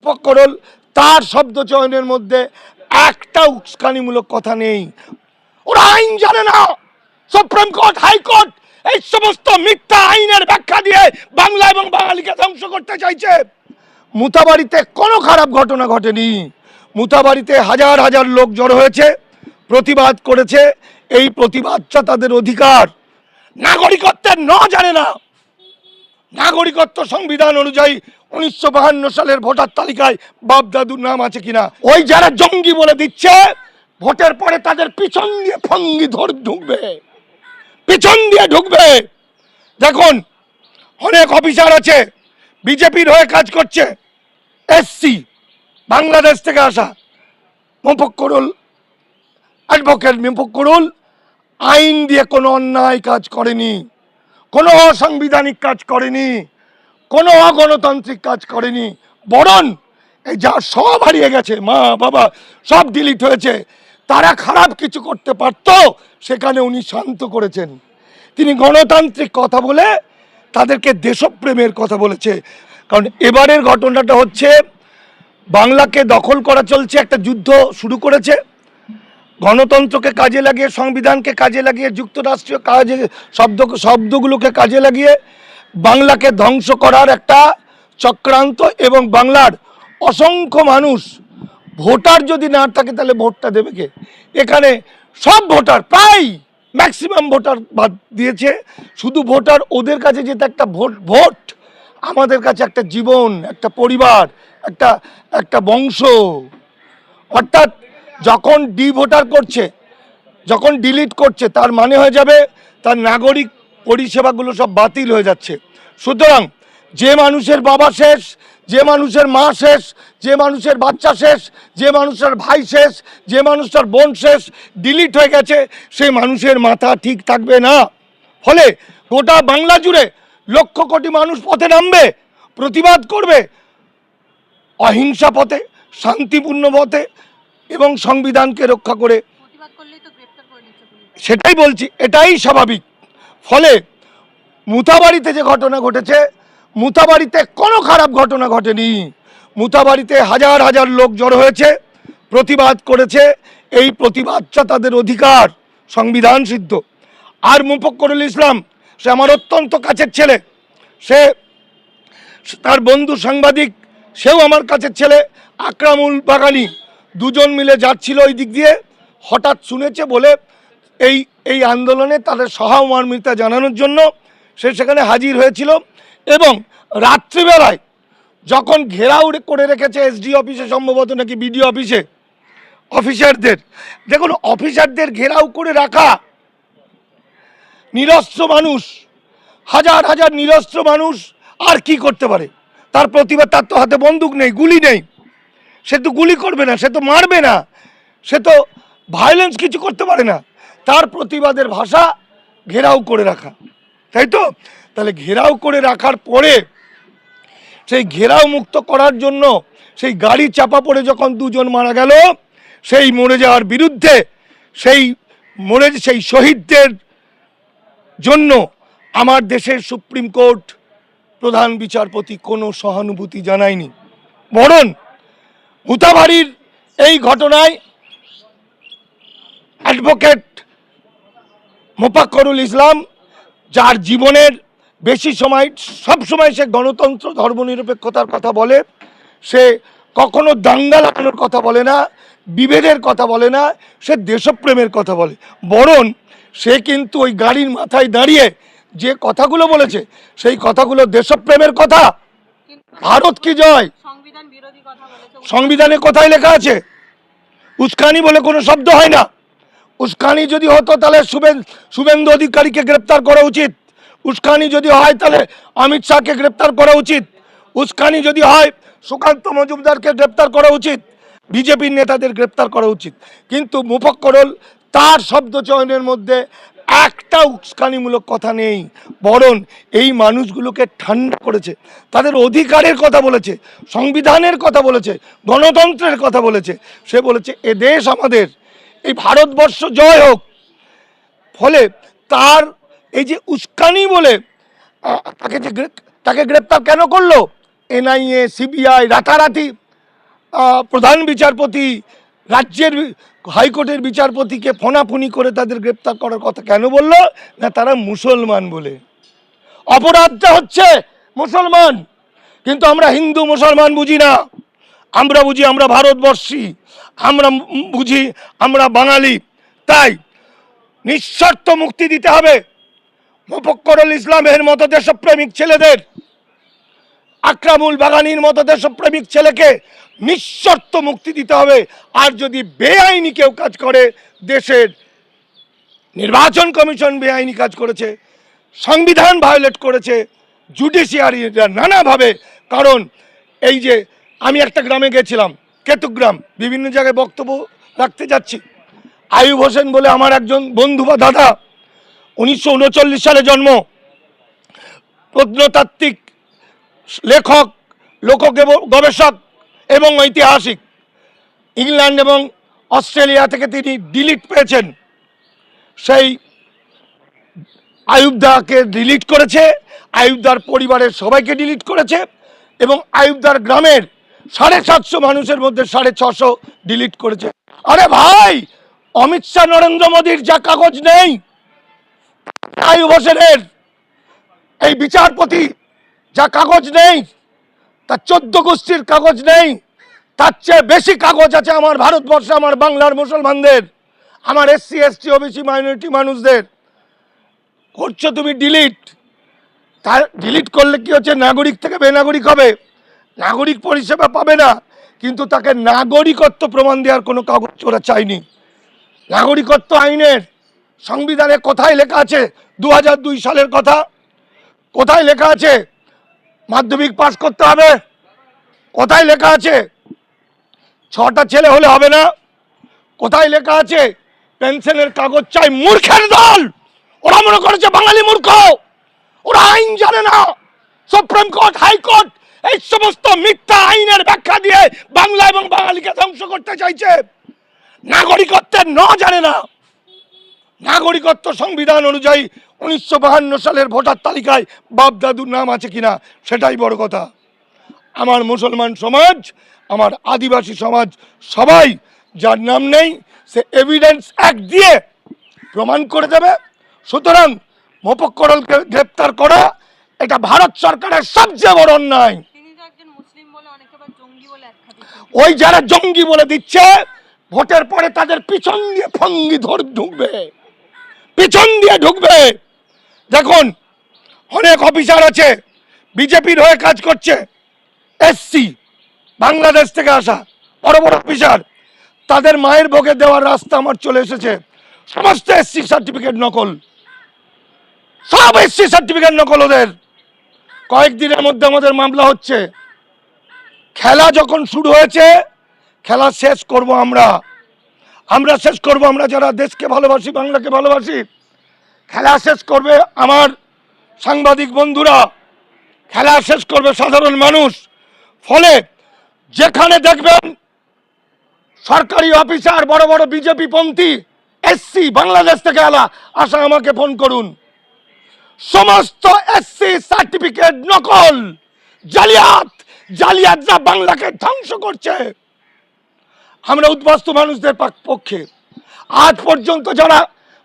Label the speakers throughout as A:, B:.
A: মুফাক্করুল তার শব্দ চয়নের মধ্যে একটা উস্কানিমূলক কথা নেই। ওরা আইন জানে না। সুপ্রিম কোর্ট, হাইকোর্ট এই সমস্ত মিথ্যা আইনের ব্যাখ্যা দিয়ে বাংলা এবং বাঙালিকে ধ্বংস করতে চাইছে। মুতাবাড়িতে কোনো খারাপ ঘটনা ঘটেনি। মুতাবাড়িতে হাজার হাজার লোক জড়ো হয়েছে, প্রতিবাদ করেছে। এই প্রতিবাদটা তাদের অধিকার। নাগরিকত্বের জানে না। নাগরিকত্ব সংবিধান অনুযায়ী 1952 সালের ভোটার তালিকায় বাপ দাদুর নাম আছে কিনা, ওই যারা জঙ্গি বলে দিচ্ছে, ভোটের পরে তাদের পিছন দিয়ে ফঙ্গি ঢুকবে, পিছন দিয়ে ঢুকবে। দেখুন, অনেক অফিসার আছে বিজেপির হয়ে কাজ করছে, এসসি বাংলাদেশ থেকে আসা। মুফাক্করুল, অ্যাডভোকেট মুফাক্করুল আইন দিয়ে কোনো অন্যায় কাজ করেনি, কোনো অসাংবিধানিক কাজ করেনি, কোনো অগণতান্ত্রিক কাজ করেনি। বরং এই যা সব হারিয়ে গেছে, মা বাবা সব ডিলিট হয়েছে, তারা খারাপ কিছু করতে পারত, সেখানে উনি শান্ত করেছেন। তিনি গণতান্ত্রিক কথা বলে তাদেরকে দেশপ্রেমের কথা বলেছে। কারণ এবারের ঘটনাটা হচ্ছে, বাংলাকে দখল করা চলছে, একটা যুদ্ধ শুরু করেছে। গণতন্ত্রকে কাজে লাগিয়ে, সংবিধানকে কাজে লাগিয়ে, যুক্তরাষ্ট্রীয় কাজে শব্দগুলোকে কাজে লাগিয়ে বাংলাকে ধ্বংস করার একটা চক্রান্ত। এবং বাংলার অসংখ্য মানুষ, ভোটার যদি না থাকে তাহলে ভোটটা দেবে কে? এখানে সব ভোটার, প্রায় ম্যাক্সিমাম ভোটার বাদ দিয়েছে। শুধু ভোটার, ওদের কাছে যেটা একটা ভোট, আমাদের কাছে একটা জীবন, একটা পরিবার, একটা বংশ। অর্থাৎ যখন ভোটার করছে, যখন ডিলিট করছে, তার মানে হয়ে যাবে তার নাগরিক পরিষেবাগুলো সব বাতিল হয়ে যাচ্ছে। সুতরাং যে মানুষের বাবা শেষ, যে মানুষের মা শেষ, যে মানুষের বাচ্চা শেষ, যে মানুষের ভাই শেষ, যে মানুষটার বোন শেষ, ডিলিট হয়ে গেছে, সেই মানুষের মাথা ঠিক থাকবে না। ফলে গোটা বাংলা জুড়ে লক্ষ কোটি মানুষ পথে নামবে, প্রতিবাদ করবে, অহিংসা পথে, শান্তিপূর্ণ পথে এবং সংবিধানকে রক্ষা করে। সেটাই বলছি, এটাই স্বাভাবিক। ফলে মুতাবাড়িতে যে ঘটনা ঘটেছে, মুতাবাড়িতে কোনো খারাপ ঘটনা ঘটেনি। মুতাবাড়িতে হাজার হাজার লোক জড়ো হয়েছে, প্রতিবাদ করেছে। এই প্রতিবাদটা তাদের অধিকার, সংবিধান সিদ্ধ। আর মুফাক্করুল ইসলাম, সে আমার অত্যন্ত কাছের ছেলে, সে তার বন্ধু সাংবাদিক, সেও আমার কাছের ছেলে। আকরামুল বাগানি, দুজন মিলে যাচ্ছিল ওই দিক দিয়ে, হঠাৎ শুনেছে বলে এই আন্দোলনে তাদের সহমর্মিতা জানানোর জন্য সে সেখানে হাজির হয়েছিল। এবং রাত্রিবেলায় যখন ঘেরাও করে রেখেছে এসডি অফিসে, সম্ভবত নাকি বিডিও অফিসে, অফিসারদের, দেখুন অফিসারদের ঘেরাও করে রাখা, নিরস্ত্র মানুষ, হাজার হাজার নিরস্ত্র মানুষ আর কি করতে পারে? তার প্রতিবাদ, তার তো হাতে বন্দুক নেই, গুলি নেই, সে তো গুলি করবে না, সে তো মারবে না, সে তো ভায়োলেন্স কিছু করতে পারে না। তার প্রতিবাদের ভাষা ঘেরাও করে রাখা, তাই তো? তাহলে ঘেরাও করে রাখার পরে সেই ঘেরাও মুক্ত করার জন্য সেই গাড়ি চাপা পড়ে যখন দুজন মারা গেল, সেই মরে যাওয়ার বিরুদ্ধে, সেই শহীদদের জন্য আমার দেশের সুপ্রিম কোর্ট, প্রধান বিচারপতি কোনো সহানুভূতি জানায়নি। বরং মুতাবাড়ির এই ঘটনায় অ্যাডভোকেট মুফাক্করুল ইসলাম, যার জীবনের বেশি সময়, সবসময় সে গণতন্ত্র, ধর্মনিরপেক্ষতার কথা বলে, সে কখনো দাঙ্গা লাগানোর কথা বলে না, বিভেদের কথা বলে না, সে দেশপ্রেমের কথা বলে। বরং সে কিন্তু ওই গাড়ির মাথায় দাঁড়িয়ে যে কথাগুলো বলেছে, সেই কথাগুলো দেশপ্রেমের কথা। ভারত কি জয়, সংবিধানে কোথায় লেখা আছে? উস্কানি বলে কোনো শব্দ হয় না। উস্কানি যদি হতো তাহলে শুভেন্দু অধিকারীকে গ্রেপ্তার করা উচিত। উস্কানি যদি হয় তাহলে অমিত শাহকে গ্রেপ্তার করা উচিত। উস্কানি যদি হয় সুকান্ত মজুমদারকে গ্রেপ্তার করা উচিত, বিজেপির নেতাদের গ্রেপ্তার করা উচিত। কিন্তু মুফাক্করুল তার শব্দ চয়নের মধ্যে একটা উস্কানিমূলক কথা নেই। বরং এই মানুষগুলোকে ঠান্ডা করেছে, তাদের অধিকারের কথা বলেছে, সংবিধানের কথা বলেছে, গণতন্ত্রের কথা বলেছে। সে বলেছে এ দেশ আমাদের, এই ভারতবর্ষ জয় হোক। ফলে তার এই যে উস্কানি বলে তাকে গ্রেপ্তার কেন করলো? এনআইএ, সিবিআই রাতারাতি প্রধান বিচারপতি, রাজ্যের হাইকোর্টের বিচারপতিকে ফোনাফুনি করে তাদের গ্রেপ্তার করার কথা কেন বলল? না, তারা মুসলমান বলে। অপরাধটা হচ্ছে মুসলমান, কিন্তু আমরা হিন্দু মুসলমান বুঝি না। আমরা বুঝি আমরা ভারতবর্ষী, আমরা বুঝি আমরা বাঙালি। তাই নিঃশর্ত মুক্তি দিতে হবে মোফক্করুল ইসলামের মতো দেশপ্রেমিক ছেলেদের, আকরামুল বাগানির মতো দেশপ্রেমিক ছেলেকে নিঃশর্ত মুক্তি দিতে হবে। আর যদি বেআইনি কেউ কাজ করে, দেশের নির্বাচন কমিশন বেআইনি কাজ করেছে, সংবিধান ভায়োলেট করেছে, জুডিশিয়ারিরা নানাভাবে। কারণ এই যে আমি একটা গ্রামে গেছিলাম, কেতুগ্রাম, বিভিন্ন জায়গায় বক্তব্য রাখতে যাচ্ছি। আইয়ুব হোসেন বলে আমার একজন বন্ধু বা দাদা, 1939 সালে জন্ম, প্রত্নতাত্ত্বিক, লেখক, লোক গবেষক এবং ঐতিহাসিক। ইংল্যান্ড এবং অস্ট্রেলিয়া থেকে তিনি ডিলিট পেয়েছেন। সেই আইয়ুবদাকে ডিলিট করেছে, আইয়ুবদার পরিবারের সবাইকে ডিলিট করেছে, এবং আইয়ুবদার গ্রামের 750 মানুষের মধ্যে 650 ডিলিট করেছে। আরে ভাই, অমিত শাহ নরেন্দ্র মোদীর যা কাগজ নেই, আইয়ুব হোসেনের এই বিচারপতি যা কাগজ নেই, তার 14 গোষ্ঠীর কাগজ নেই, তার চেয়ে বেশি কাগজ আছে আমার ভারতবর্ষে, আমার বাংলার মুসলমানদের, আমার SC ST OBC মাইনরিটি মানুষদের। করছো তুমি ডিলিট। তার ডিলিট করলে কি হচ্ছে? নাগরিক থেকে বেনাগরিক হবে, নাগরিক পরিষেবা পাবে না। কিন্তু তাকে নাগরিকত্ব প্রমাণ দেওয়ার কোনো কাগজ ওরা চায়নি। নাগরিকত্ব আইনের সংবিধানে কোথায় লেখা আছে? 2002 সালের কথা কোথায় লেখা আছে? মাধ্যমিক পাস করতে হবে। কোথায় লেখা আছে 6টা ছেলে হলে হবে না? কোথায় লেখা আছে পেনশনের কাগজ চাই? মূর্খের দল, ওরা মনে করেছে বাঙালি মূর্খ, ওরা আইন জানে না। সুপ্রিম কোর্ট, হাইকোর্ট এই সমস্ত মিথ্যা আইনের ব্যাখ্যা দিয়ে বাংলা এবং বাঙালিকে ধ্বংস করতে চাইছে। নাগরিকত্বের জানে না। নাগরিকত্ব সংবিধান অনুযায়ী 1952 সালের ভোটার তালিকায় বাপ দাদুর নাম আছে কিনা সেটাই বড় কথা। আমার মুসলমান সমাজ, আমার আদিবাসী সমাজ, সবাই যার নাম নেই সে এভিডেন্স অ্যাক্ট দিয়ে প্রমাণ করে দেবে। সুতরাং মোফক্করুলকে গ্রেপ্তার করা এটা ভারত সরকারের সবচেয়ে বড় অন্যায়। ওই যারা জঙ্গি বলে দিচ্ছে, ভোটের পরে তাদের পিছন দিয়ে ফঙ্গি ঢুকবে, পিছন দিয়ে ঢুকবে। দেখুন, অনেক অফিসার আছে বিজেপির হয়ে কাজ করছে, SC বাংলাদেশ থেকে আসা বড় বড় অফিসার, তাদের মায়ের ভোগে দেওয়ার রাস্তা আমার চলে এসেছে। সমস্ত SC সার্টিফিকেট নকল, সব SC সার্টিফিকেট নকল ওদের। কয়েকদিনের মধ্যে আমাদের মামলা হচ্ছে। খেলা যখন শুরু হয়েছে, খেলা শেষ করব আমরা শেষ করব। আমরা যারা দেশকে ভালোবাসি, বাংলাকে ভালোবাসি, খেলা শেষ করবে আমার সাংবাদিক বন্ধুরা, খেলা শেষ করবে সাধারণ মানুষ। ফলে যেখানে দেখবেন সরকারি অফিসার, বড় বড় বিজেপি পন্থী SC বাংলাদেশ থেকে আসা, আমাকে ফোন করুন। সমস্ত SC সার্টিফিকেট নকল, জালিয়াত, জালিয়াত যা বাংলাকে ধ্বংস করছে। আমরা উদ্বাস্তু মানুষদের পক্ষে। আজ পর্যন্ত যারা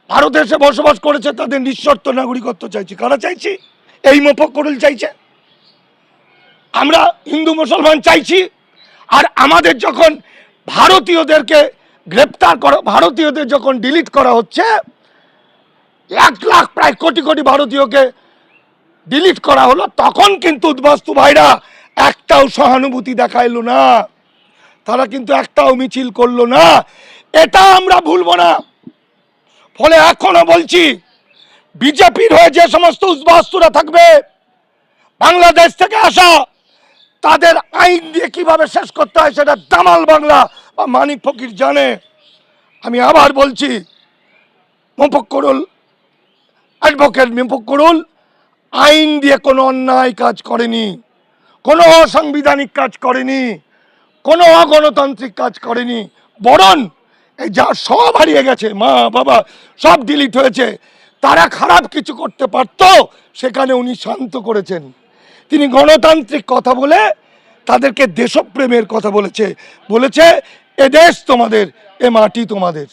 A: ভারতে এসে বসবাস করেছে তাদের নিঃশর্ত নাগরিকত্ব চাইছি। কারা চাইছি? এই মোফক্করুল চাইছে, আমরা হিন্দু মুসলমান চাইছি। আর আমাদের যখন ভারতীয়দেরকে গ্রেপ্তার করা, ভারতীয়দের যখন ডিলিট করা হচ্ছে, 1 লাখ প্রায় কোটি কোটি ভারতীয়কে ডিলিট করা হলো, তখন কিন্তু উদ্বাস্তু ভাইরা একটাও সহানুভূতি দেখাইলো না, তারা কিন্তু একটাও মিছিল করলো না। এটা আমরা ভুলবো না। ফলে এখনো বলছি, বিজেপির হয়ে যে সমস্ত উদ্বাস্তুরা থাকবে বাংলাদেশ থেকে আসা, তাদের আইন দিয়ে কিভাবে শেষ করতে হয় সেটা দামাল বাংলা বা মানিক ফকির জানে। আমি আবার বলছি, মোফক্করুল, অ্যাডভোকেট মোফক্করুল আইন দিয়ে কোনো অন্যায় কাজ করেনি, কোনো অসাংবিধানিক কাজ করেনি, কোনো অগণতান্ত্রিক কাজ করেনি। বরং এই যা সব হারিয়ে গেছে, মা বাবা সব ডিলিট হয়েছে, তারা খারাপ কিছু করতে পারত, সেখানে উনি শান্ত করেছেন। তিনি গণতান্ত্রিক কথা বলে তাদেরকে দেশপ্রেমের কথা বলেছে, বলেছে এ দেশ তোমাদের, এ মাটি তোমাদের।